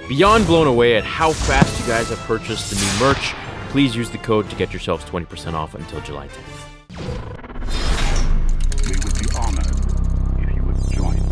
Beyond blown away at how fast you guys have purchased the new merch, please use the code to get yourselves 20% off until July 10th. We would be honored if you would join us.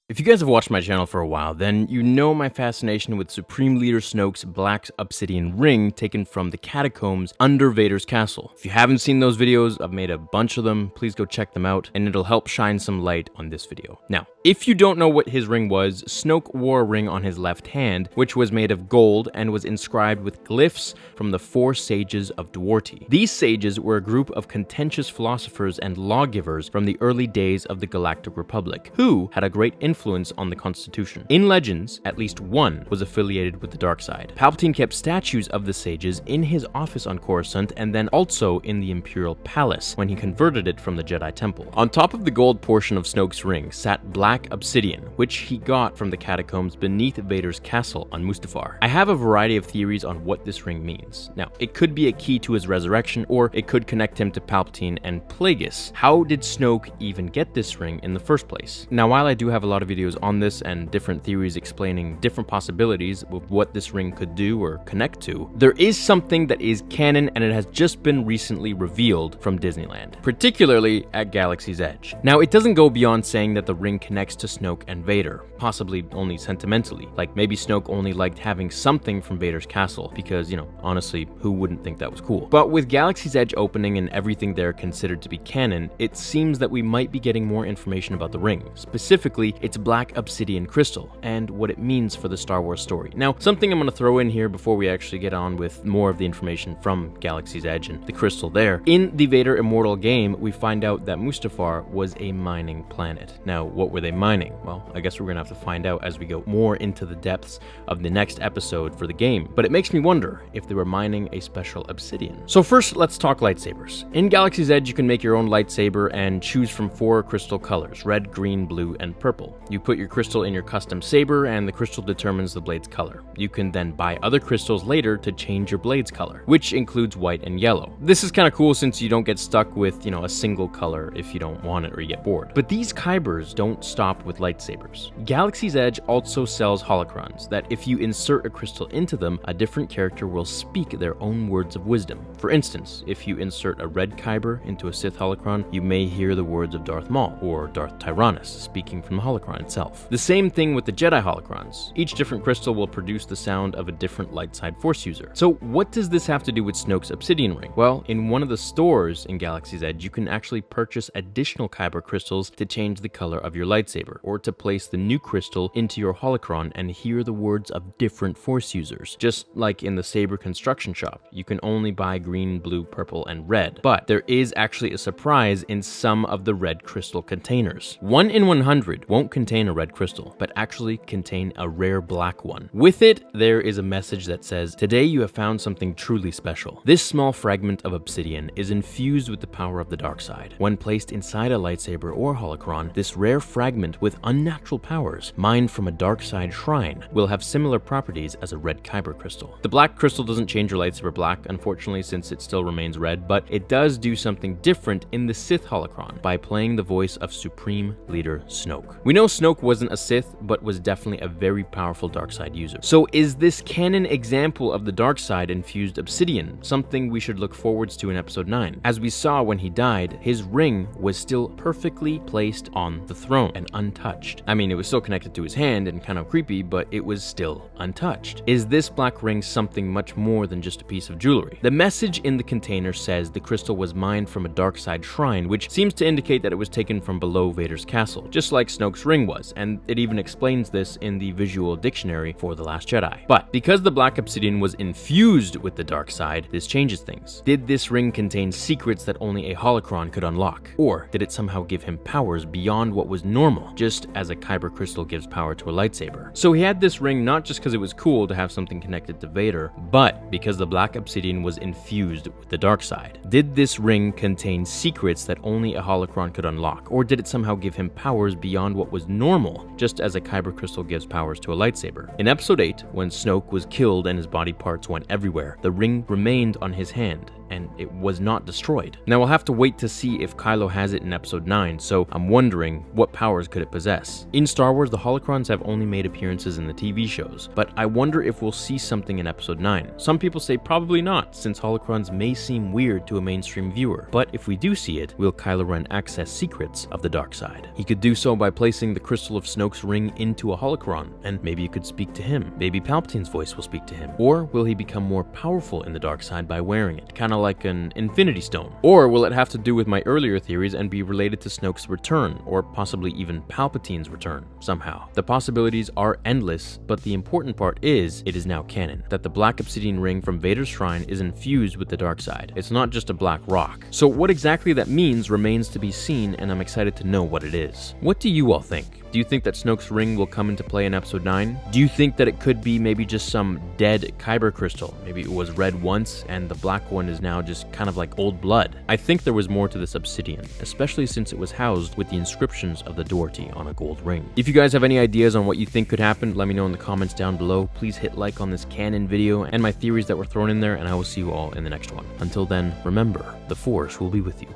If you guys have watched my channel for a while, then you know my fascination with Supreme Leader Snoke's black obsidian ring taken from the catacombs under Vader's castle. If you haven't seen those videos, I've made a bunch of them. Please go check them out, and it'll help shine some light on this video. Now, if you don't know what his ring was, Snoke wore a ring on his left hand, which was made of gold and was inscribed with glyphs from the 4 sages of Dwarti. These sages were a group of contentious philosophers and lawgivers from the early days of the Galactic Republic, who had a great influence on the Constitution. In Legends, at least one was affiliated with the dark side. Palpatine kept statues of the sages in his office on Coruscant and then also in the Imperial Palace when he converted it from the Jedi Temple. On top of the gold portion of Snoke's ring sat black obsidian, which he got from the catacombs beneath Vader's castle on Mustafar. I have a variety of theories on what this ring means. Now, it could be a key to his resurrection, or it could connect him to Palpatine and Plagueis. How did Snoke even get this ring in the first place? Now, while I do have a lot of videos on this and different theories explaining different possibilities of what this ring could do or connect to, there is something that is canon, and it has just been recently revealed from Disneyland, particularly at Galaxy's Edge. Now, it doesn't go beyond saying that the ring connects to Snoke and Vader, possibly only sentimentally. Like, maybe Snoke only liked having something from Vader's castle, because, you know, honestly, who wouldn't think that was cool? But with Galaxy's Edge opening and everything there considered to be canon, it seems that we might be getting more information about the ring, specifically its black obsidian crystal, and what it means for the Star Wars story. Now, something I'm going to throw in here before we actually get on with more of the information from Galaxy's Edge and the crystal there. In the Vader Immortal game, we find out that Mustafar was a mining planet. Now, what were they mining? Well, I guess we're gonna have to find out as we go more into the depths of the next episode for the game, but it makes me wonder if they were mining a special obsidian. So first, let's talk lightsabers. In Galaxy's Edge, you can make your own lightsaber and choose from 4 crystal colors: red, green, blue, and purple. You put your crystal in your custom saber, and the crystal determines the blade's color. You can then buy other crystals later to change your blade's color, which includes white and yellow. This is kind of cool since you don't get stuck with, a single color if you don't want it or you get bored. But these Kybers don't stop with lightsabers. Galaxy's Edge also sells holocrons that if you insert a crystal into them, a different character will speak their own words of wisdom. For instance, if you insert a red Kyber into a Sith holocron, you may hear the words of Darth Maul or Darth Tyrannus speaking from the holocron itself. The same thing with the Jedi holocrons. Each different crystal will produce the sound of a different light side force user. So what does this have to do with Snoke's obsidian ring? Well, in one of the stores in Galaxy's Edge, you can actually purchase additional Kyber crystals to change the color of your lightsaber, or to place the new crystal into your holocron and hear the words of different force users. Just like in the saber construction shop, you can only buy green, blue, purple, and red, but there is actually a surprise in some of the red crystal containers. 1 in 100 won't contain a red crystal, but actually contain a rare black one. With it, there is a message that says, "Today you have found something truly special. This small fragment of obsidian is infused with the power of the dark side. When placed inside a lightsaber or holocron, this rare fragment with unnatural powers, mined from a dark side shrine, will have similar properties as a red Kyber crystal." The black crystal doesn't change your lightsaber black, unfortunately, since it still remains red, but it does do something different in the Sith holocron by playing the voice of Supreme Leader Snoke. We know Snoke wasn't a Sith, but was definitely a very powerful dark side user. So is this canon example of the dark side infused obsidian something we should look forwards to in episode 9? As we saw when he died, his ring was still perfectly placed on the throne and untouched. I mean, it was still connected to his hand and kind of creepy, but it was still untouched. Is this black ring something much more than just a piece of jewelry? The message in the container says the crystal was mined from a dark side shrine, which seems to indicate that it was taken from below Vader's castle, just like Snoke's ring was, and it even explains this in the visual dictionary for The Last Jedi. But because the black obsidian was infused with the dark side, this changes things. Did this ring contain secrets that only a holocron could unlock? Or did it somehow give him powers beyond what was normal, just as a Kyber crystal gives power to a lightsaber? So he had this ring not just because it was cool to have something connected to Vader, but because the black obsidian was infused with the dark side. Did this ring contain secrets that only a holocron could unlock? Or did it somehow give him powers beyond what was normal, just as a Kyber crystal gives powers to a lightsaber? In episode 8, when Snoke was killed and his body parts went everywhere, the ring remained on his hand. and it was not destroyed. Now we'll have to wait to see if Kylo has it in episode 9, so I'm wondering what powers could it possess. In Star Wars, the holocrons have only made appearances in the TV shows, but I wonder if we'll see something in episode 9. Some people say probably not, since holocrons may seem weird to a mainstream viewer, but if we do see it, will Kylo Ren access secrets of the dark side? He could do so by placing the crystal of Snokes Ring into a holocron, and maybe it could speak to him. Maybe Palpatine's voice will speak to him. Or will he become more powerful in the dark side by wearing it, kind of like an Infinity Stone? Or will it have to do with my earlier theories and be related to Snoke's return, or possibly even Palpatine's return somehow? The possibilities are endless, but the important part is it is now canon, that the black obsidian ring from Vader's shrine is infused with the dark side. It's not just a black rock. So what exactly that means remains to be seen, and I'm excited to know what it is. What do you all think? Do you think that Snoke's ring will come into play in episode 9? Do you think that it could be maybe just some dead kyber crystal? Maybe it was red once and the black one is now just kind of like old blood. I think there was more to this obsidian, especially since it was housed with the inscriptions of the Doherty on a gold ring. If you guys have any ideas on what you think could happen, let me know in the comments down below. Please hit like on this canon video and my theories that were thrown in there, and I will see you all in the next one. Until then, remember, the Force will be with you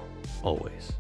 always.